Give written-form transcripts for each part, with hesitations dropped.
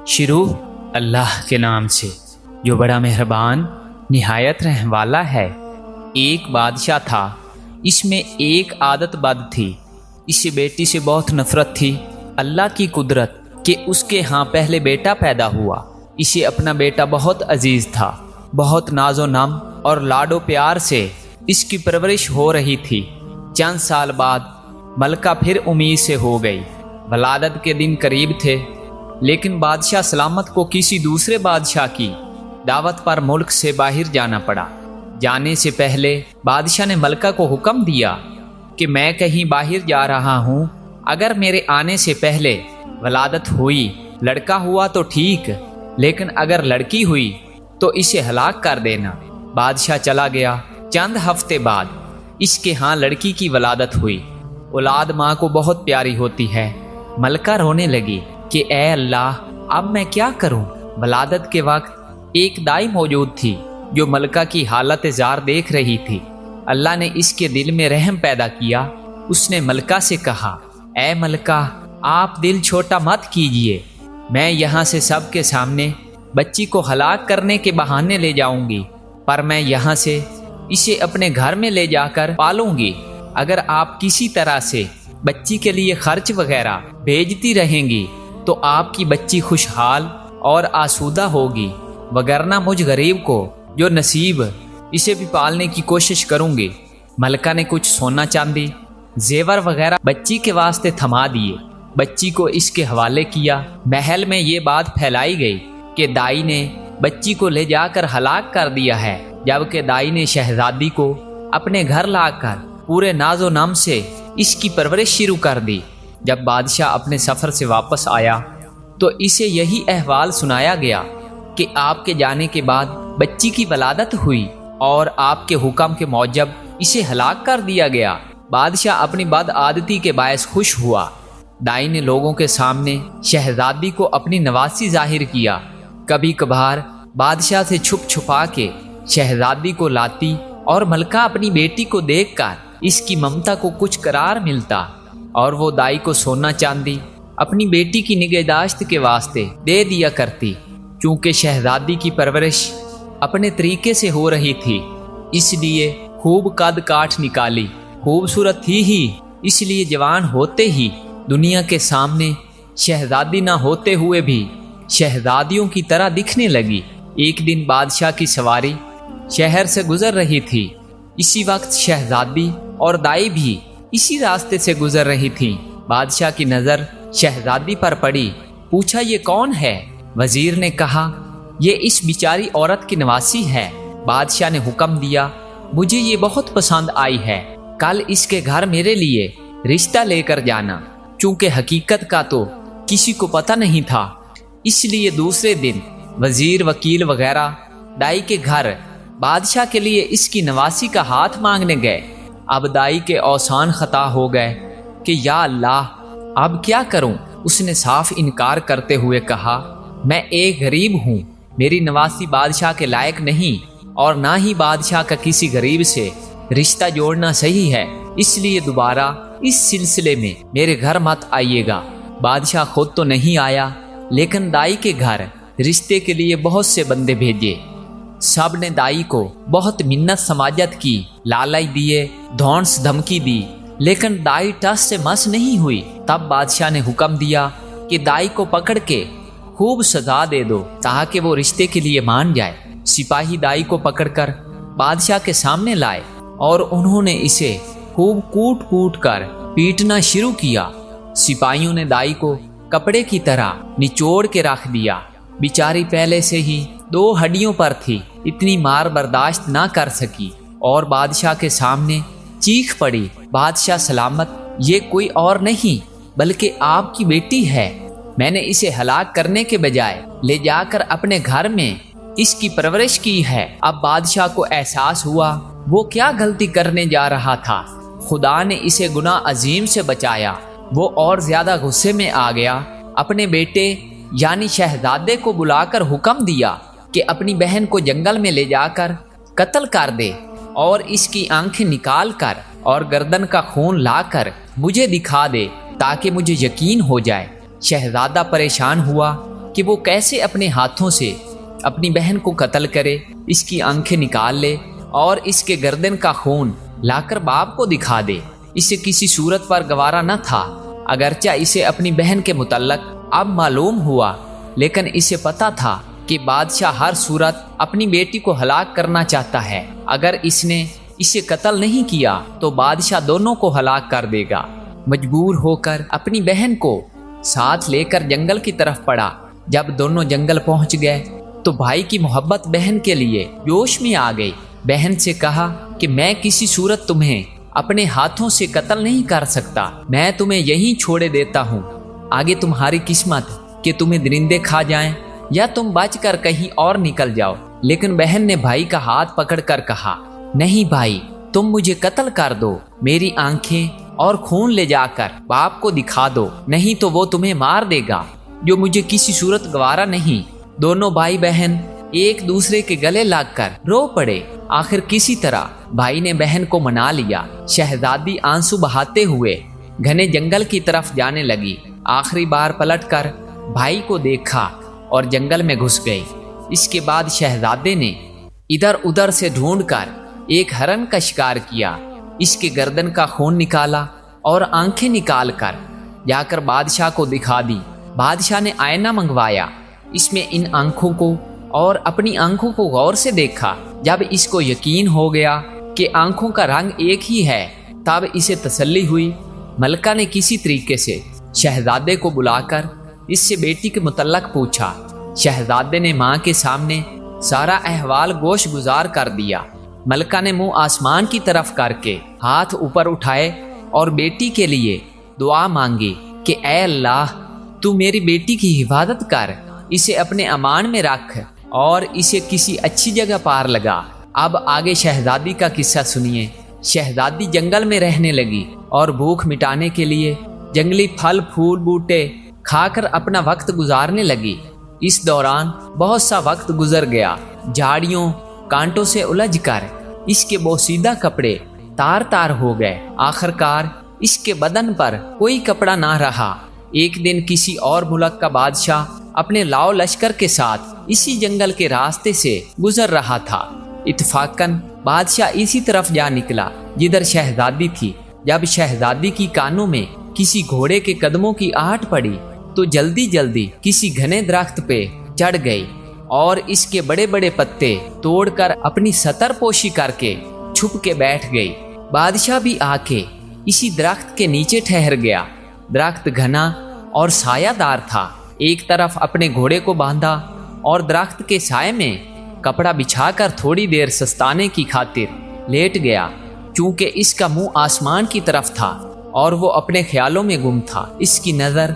شروع اللہ کے نام سے جو بڑا مہربان نہایت رحم والا ہے۔ ایک بادشاہ تھا، اس میں ایک عادت بد تھی، اسے بیٹی سے بہت نفرت تھی۔ اللہ کی قدرت کہ اس کے ہاں پہلے بیٹا پیدا ہوا۔ اسے اپنا بیٹا بہت عزیز تھا، بہت ناز و نم اور لاڈ و پیار سے اس کی پرورش ہو رہی تھی۔ چند سال بعد ملکہ پھر امید سے ہو گئی۔ ولادت کے دن قریب تھے، لیکن بادشاہ سلامت کو کسی دوسرے بادشاہ کی دعوت پر ملک سے باہر جانا پڑا۔ جانے سے پہلے بادشاہ نے ملکہ کو حکم دیا کہ میں کہیں باہر جا رہا ہوں، اگر میرے آنے سے پہلے ولادت ہوئی، لڑکا ہوا تو ٹھیک، لیکن اگر لڑکی ہوئی تو اسے ہلاک کر دینا۔ بادشاہ چلا گیا۔ چند ہفتے بعد اس کے ہاں لڑکی کی ولادت ہوئی۔ اولاد ماں کو بہت پیاری ہوتی ہے۔ ملکہ رونے لگی کہ اے اللہ، اب میں کیا کروں؟ ولادت کے وقت ایک دائی موجود تھی جو ملکہ کی حالت زار دیکھ رہی تھی۔ اللہ نے اس کے دل میں رحم پیدا کیا۔ اس نے ملکہ سے کہا، اے ملکہ، آپ دل چھوٹا مت کیجیے، میں یہاں سے سب کے سامنے بچی کو ہلاک کرنے کے بہانے لے جاؤں گی، پر میں یہاں سے اسے اپنے گھر میں لے جا کر پالوں گی۔ اگر آپ کسی طرح سے بچی کے لیے خرچ وغیرہ بھیجتی رہیں گی تو آپ کی بچی خوشحال اور آسودہ ہوگی، وگرنہ مجھ غریب کو جو نصیب اسے بھی پالنے کی کوشش کروں گی۔ ملکہ نے کچھ سونا چاندی زیور وغیرہ بچی کے واسطے تھما دیے، بچی کو اس کے حوالے کیا۔ محل میں یہ بات پھیلائی گئی کہ دائی نے بچی کو لے جا کر ہلاک کر دیا ہے، جبکہ دائی نے شہزادی کو اپنے گھر لا کر پورے ناز و نام سے اس کی پرورش شروع کر دی۔ جب بادشاہ اپنے سفر سے واپس آیا تو اسے یہی احوال سنایا گیا کہ آپ کے جانے کے بعد بچی کی ولادت ہوئی اور آپ کے حکم کے موجب اسے ہلاک کر دیا گیا۔ بادشاہ اپنی بد عادتی کے باعث خوش ہوا۔ دائی نے لوگوں کے سامنے شہزادی کو اپنی نوازی ظاہر کیا۔ کبھی کبھار بادشاہ سے چھپ چھپا کے شہزادی کو لاتی اور ملکہ اپنی بیٹی کو دیکھ کر اس کی ممتا کو کچھ قرار ملتا، اور وہ دائی کو سونا چاندی اپنی بیٹی کی نگہداشت کے واسطے دے دیا کرتی۔ چونکہ شہزادی کی پرورش اپنے طریقے سے ہو رہی تھی، اس لیے خوب قد کاٹ نکالی، خوبصورت تھی ہی، اس لیے جوان ہوتے ہی دنیا کے سامنے شہزادی نہ ہوتے ہوئے بھی شہزادیوں کی طرح دکھنے لگی۔ ایک دن بادشاہ کی سواری شہر سے گزر رہی تھی۔ اسی وقت شہزادی اور دائی بھی اسی راستے سے گزر رہی تھی۔ بادشاہ کی نظر شہزادی پر پڑی۔ پوچھا، یہ کون ہے؟ وزیر نے کہا، یہ اس بیچاری عورت کی نواسی ہے۔ بادشاہ نے حکم دیا، مجھے یہ بہت پسند آئی ہے، کل اس کے گھر میرے لیے رشتہ لے کر جانا۔ چونکہ حقیقت کا تو کسی کو پتہ نہیں تھا، اس لیے دوسرے دن وزیر، وکیل وغیرہ دائی کے گھر بادشاہ کے لیے اس کی نواسی کا ہاتھ مانگنے گئے۔ اب دائی کے اوسان خطا ہو گئے کہ یا اللہ، اب کیا کروں؟ اس نے صاف انکار کرتے ہوئے کہا، میں ایک غریب ہوں، میری نواسی بادشاہ کے لائق نہیں، اور نہ ہی بادشاہ کا کسی غریب سے رشتہ جوڑنا صحیح ہے، اس لیے دوبارہ اس سلسلے میں میرے گھر مت آئیے گا۔ بادشاہ خود تو نہیں آیا، لیکن دائی کے گھر رشتے کے لیے بہت سے بندے بھیجے۔ سب نے دائی کو بہت منت سماجت کی، لالچ دیے، دھونس دھمکی دی، لیکن دائی ٹس سے مس نہیں ہوئی۔ تب بادشاہ نے حکم دیا کہ دائی کو پکڑ کے خوب سزا دے دو تاکہ وہ رشتے کے لیے مان جائے۔ سپاہی دائی کو پکڑ کر بادشاہ کے سامنے لائے اور انہوں نے اسے خوب کوٹ کوٹ کر پیٹنا شروع کیا۔ سپاہیوں نے دائی کو کپڑے کی طرح نچوڑ کے رکھ دیا۔ بیچاری پہلے سے ہی 2 ہڈیوں پر تھی، اتنی مار برداشت نہ کر سکی اور بادشاہ کے سامنے چیخ پڑی، بادشاہ سلامت، یہ کوئی اور نہیں بلکہ آپ کی بیٹی ہے۔ میں نے اسے ہلاک کرنے کے بجائے لے جا کر اپنے گھر میں اس کی پرورش کی ہے۔ اب بادشاہ کو احساس ہوا وہ کیا غلطی کرنے جا رہا تھا۔ خدا نے اسے گناہ عظیم سے بچایا۔ وہ اور زیادہ غصے میں آ گیا۔ اپنے بیٹے یعنی شہزادے کو بلا کر حکم دیا کہ اپنی بہن کو جنگل میں لے جا کر قتل کر دے اور اس کی آنکھیں نکال کر اور گردن کا خون لا کر مجھے دکھا دے تاکہ مجھے یقین ہو جائے۔ شہزادہ پریشان ہوا کہ وہ کیسے اپنے ہاتھوں سے اپنی بہن کو قتل کرے، اس کی آنکھیں نکال لے اور اس کے گردن کا خون لا کر باپ کو دکھا دے۔ اسے کسی صورت پر گوارا نہ تھا، اگرچہ اسے اپنی بہن کے متعلق اب معلوم ہوا، لیکن اسے پتا تھا کہ بادشاہ ہر صورت اپنی بیٹی کو ہلاک کرنا چاہتا ہے۔ اگر اس نے اسے قتل نہیں کیا تو بادشاہ دونوں کو ہلاک کر دے گا۔ مجبور ہو کر اپنی بہن کو ساتھ لے کر جنگل کی طرف پڑا۔ جب دونوں جنگل پہنچ گئے تو بھائی کی محبت بہن کے لیے جوش میں آ گئی۔ بہن سے کہا کہ میں کسی صورت تمہیں اپنے ہاتھوں سے قتل نہیں کر سکتا، میں تمہیں یہیں چھوڑے دیتا ہوں، آگے تمہاری قسمت کہ تمہیں درندے کھا جائیں یا تم بچ کر کہیں اور نکل جاؤ۔ لیکن بہن نے بھائی کا ہاتھ پکڑ کر کہا، نہیں بھائی، تم مجھے قتل کر دو، میری آنکھیں اور خون لے جا کر باپ کو دکھا دو، نہیں تو وہ تمہیں مار دے گا، جو مجھے کسی صورت گوارا نہیں۔ دونوں بھائی بہن ایک دوسرے کے گلے لگ کر رو پڑے۔ آخر کسی طرح بھائی نے بہن کو منا لیا۔ شہزادی آنسو بہاتے ہوئے گھنے جنگل کی طرف جانے لگی۔ آخری بار پلٹ کر بھائی کو دیکھا اور جنگل میں گھس گئی۔ اس کے بعد شہزادے نے ادھر ادھر سے ڈھونڈ کر ایک ہرن کا شکار کیا، اس کے گردن کا خون نکالا اور آنکھیں نکال کر جا کر بادشاہ کو دکھا دی۔ بادشاہ نے آئینہ منگوایا، اس میں ان آنکھوں کو اور اپنی آنکھوں کو غور سے دیکھا۔ جب اس کو یقین ہو گیا کہ آنکھوں کا رنگ ایک ہی ہے، تب اسے تسلی ہوئی۔ ملکہ نے کسی طریقے سے شہزادے کو بلا کر اس سے بیٹی کے متعلق پوچھا۔ شہزادے نے ماں کے سامنے سارا احوال گوش گزار کر دیا۔ ملکہ نے منہ آسمان کی طرف کر کے ہاتھ اوپر اٹھائے اور بیٹی کے لیے دعا مانگی کہ اے اللہ، تو میری بیٹی کی حفاظت کر، اسے اپنے امان میں رکھ اور اسے کسی اچھی جگہ پار لگا۔ اب آگے شہزادی کا قصہ سنیے۔ شہزادی جنگل میں رہنے لگی اور بھوک مٹانے کے لیے جنگلی پھل پھول بوٹے کھا کر اپنا وقت گزارنے لگی۔ اس دوران بہت سا وقت گزر گیا۔ جھاڑیوں کانٹوں سے الجھ کر اس کے بوسیدہ کپڑے تار تار ہو گئے۔ آخر کار اس کے بدن پر کوئی کپڑا نہ رہا۔ ایک دن کسی اور ملک کا بادشاہ اپنے لاؤ لشکر کے ساتھ اسی جنگل کے راستے سے گزر رہا تھا۔ اتفاقاً بادشاہ اسی طرف جا نکلا جدھر شہزادی تھی۔ جب شہزادی کی کانوں میں کسی گھوڑے کے قدموں کی آہٹ پڑی تو جلدی جلدی کسی گھنے درخت پہ چڑھ گئی اور اس کے بڑے بڑے پتے توڑ کر اپنی ستر پوشی کر کے چھپ کے بیٹھ گئی۔ بادشاہ بھی آ کے اسی درخت کے نیچے ٹھہر گیا۔ درخت گھنا اور سایہ دار تھا۔ ایک طرف اپنے گھوڑے کو باندھا اور درخت کے سائے میں کپڑا بچھا کر تھوڑی دیر سستانے کی خاطر لیٹ گیا۔ چونکہ اس کا منہ آسمان کی طرف تھا اور وہ اپنے خیالوں میں گم تھا، اس کی نظر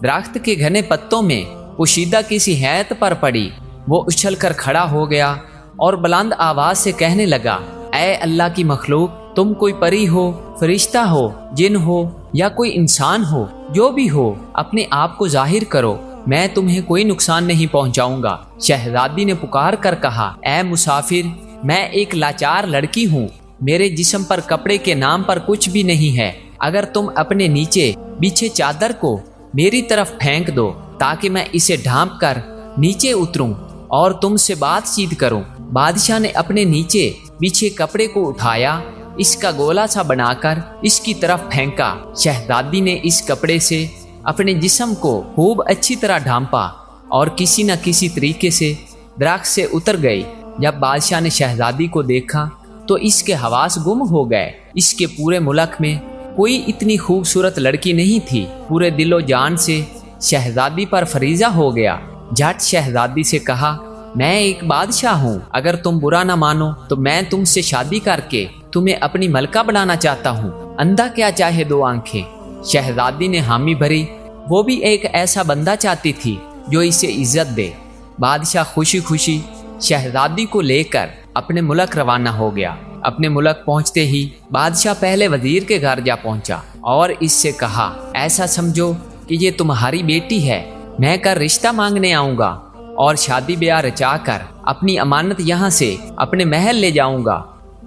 درخت کے گھنے پتوں میں پوشیدہ کسی ہیئت پر پڑی۔ وہ اچھل کر کھڑا ہو گیا اور بلند آواز سے کہنے لگا، اے اللہ کی مخلوق، تم کوئی پری ہو، فرشتہ ہو، جن ہو یا کوئی انسان ہو، جو بھی ہو، اپنے آپ کو ظاہر کرو، میں تمہیں کوئی نقصان نہیں پہنچاؤں گا۔ شہزادی نے پکار کر کہا، اے مسافر، میں ایک لاچار لڑکی ہوں، میرے جسم پر کپڑے کے نام پر کچھ بھی نہیں ہے، اگر تم اپنے نیچے بچھے چادر کو میری طرف پھینک دو تاکہ میں اسے ڈھانپ کر نیچے اتروں اور تم سے بات چیت کروں۔ بادشاہ نے اپنے نیچے بچھے کپڑے کو اٹھایا، اس کا گولا سا بنا کر اس کی طرف پھینکا۔ شہزادی نے اس کپڑے سے اپنے جسم کو خوب اچھی طرح ڈھانپا اور کسی نہ کسی طریقے سے درخت سے اتر گئی۔ جب بادشاہ نے شہزادی کو دیکھا تو اس کے حواس گم ہو گئے۔ اس کے پورے ملک میں کوئی اتنی خوبصورت لڑکی نہیں تھی۔ پورے دل و جان سے شہزادی پر فریضہ ہو گیا۔ جھٹ شہزادی سے کہا، میں ایک بادشاہ ہوں، اگر تم برا نہ مانو تو میں تم سے شادی کر کے تمہیں اپنی ملکہ بنانا چاہتا ہوں۔ اندھا کیا چاہے دو آنکھیں۔ شہزادی نے حامی بھری، وہ بھی ایک ایسا بندہ چاہتی تھی جو اسے عزت دے۔ بادشاہ خوشی خوشی شہزادی کو لے کر اپنے ملک روانہ ہو گیا۔ اپنے ملک پہنچتے ہی بادشاہ پہلے وزیر کے گھر جا پہنچا اور اس سے کہا، ایسا سمجھو کہ یہ تمہاری بیٹی ہے، میں کر رشتہ مانگنے آؤں گا اور شادی بیاہ رچا کر اپنی امانت یہاں سے اپنے محل لے جاؤں گا۔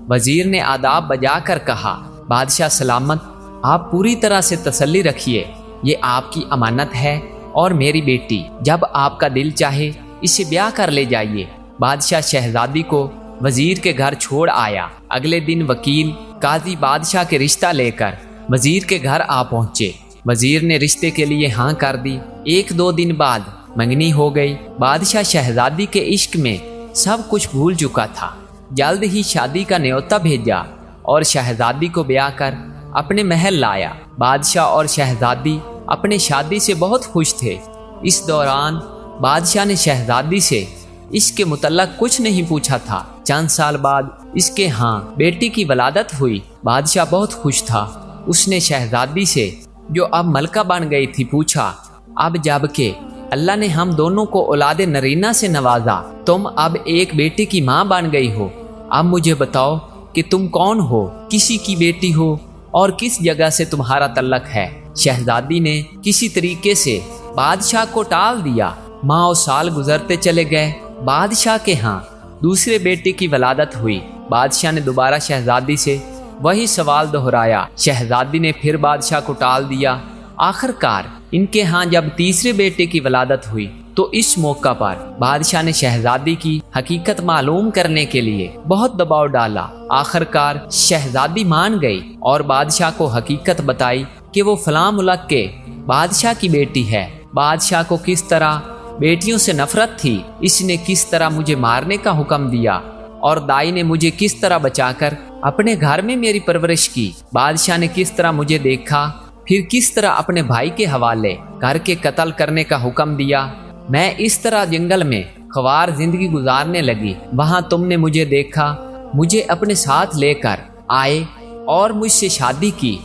وزیر نے آداب بجا کر کہا، بادشاہ سلامت، آپ پوری طرح سے تسلی رکھیے، یہ آپ کی امانت ہے، اور میری بیٹی، جب آپ کا دل چاہے اسے بیاہ کر لے جائیے۔ بادشاہ شہزادی کو وزیر کے گھر چھوڑ آیا۔ اگلے دن وکیل قاضی بادشاہ کے رشتہ لے کر وزیر کے گھر آ پہنچے۔ وزیر نے رشتے کے لیے ہاں کر دی۔ 1-2 دن بعد منگنی ہو گئی۔ بادشاہ شہزادی کے عشق میں سب کچھ بھول چکا تھا۔ جلد ہی شادی کا نیوتا بھیجا اور شہزادی کو بیاہ کر اپنے محل لایا۔ بادشاہ اور شہزادی اپنے شادی سے بہت خوش تھے۔ اس دوران بادشاہ نے شہزادی سے اس کے متعلق کچھ نہیں پوچھا تھا۔ چند سال بعد اس کے ہاں بیٹی کی ولادت ہوئی۔ بادشاہ بہت خوش تھا۔ اس نے شہزادی سے، جو اب ملکہ بن گئی تھی، پوچھا، اب جب کہ اللہ نے ہم دونوں کو اولاد نرینہ سے نوازا، تم اب ایک بیٹے کی ماں بن گئی ہو، اب مجھے بتاؤ کہ تم کون ہو، کسی کی بیٹی ہو اور کس جگہ سے تمہارا تعلق ہے؟ شہزادی نے کسی طریقے سے بادشاہ کو ٹال دیا۔ ماہ و سال گزرتے چلے گئے۔ بادشاہ کے ہاں دوسرے بیٹے کی ولادت ہوئی۔ بادشاہ نے دوبارہ شہزادی سے وہی سوال دہرایا۔ شہزادی نے پھر بادشاہ کو ٹال دیا۔ آخر کار ان کے ہاں جب تیسرے بیٹے کی ولادت ہوئی تو اس موقع پر بادشاہ نے شہزادی کی حقیقت معلوم کرنے کے لیے بہت دباؤ ڈالا۔ آخر کار شہزادی مان گئی اور بادشاہ کو حقیقت بتائی کہ وہ فلاں ملک کے بادشاہ کی بیٹی ہے۔ بادشاہ کو کس طرح بیٹیوں سے نفرت تھی، اس نے کس طرح مجھے مارنے کا حکم دیا اور دائی نے مجھے کس طرح بچا کر اپنے گھر میں میری پرورش کی۔ بادشاہ نے کس طرح مجھے دیکھا، پھر کس طرح اپنے بھائی کے حوالے گھر کے قتل کرنے کا حکم دیا۔ میں اس طرح جنگل میں خوار زندگی گزارنے لگی۔ وہاں تم نے مجھے دیکھا، مجھے اپنے ساتھ لے کر آئے اور مجھ سے شادی کی۔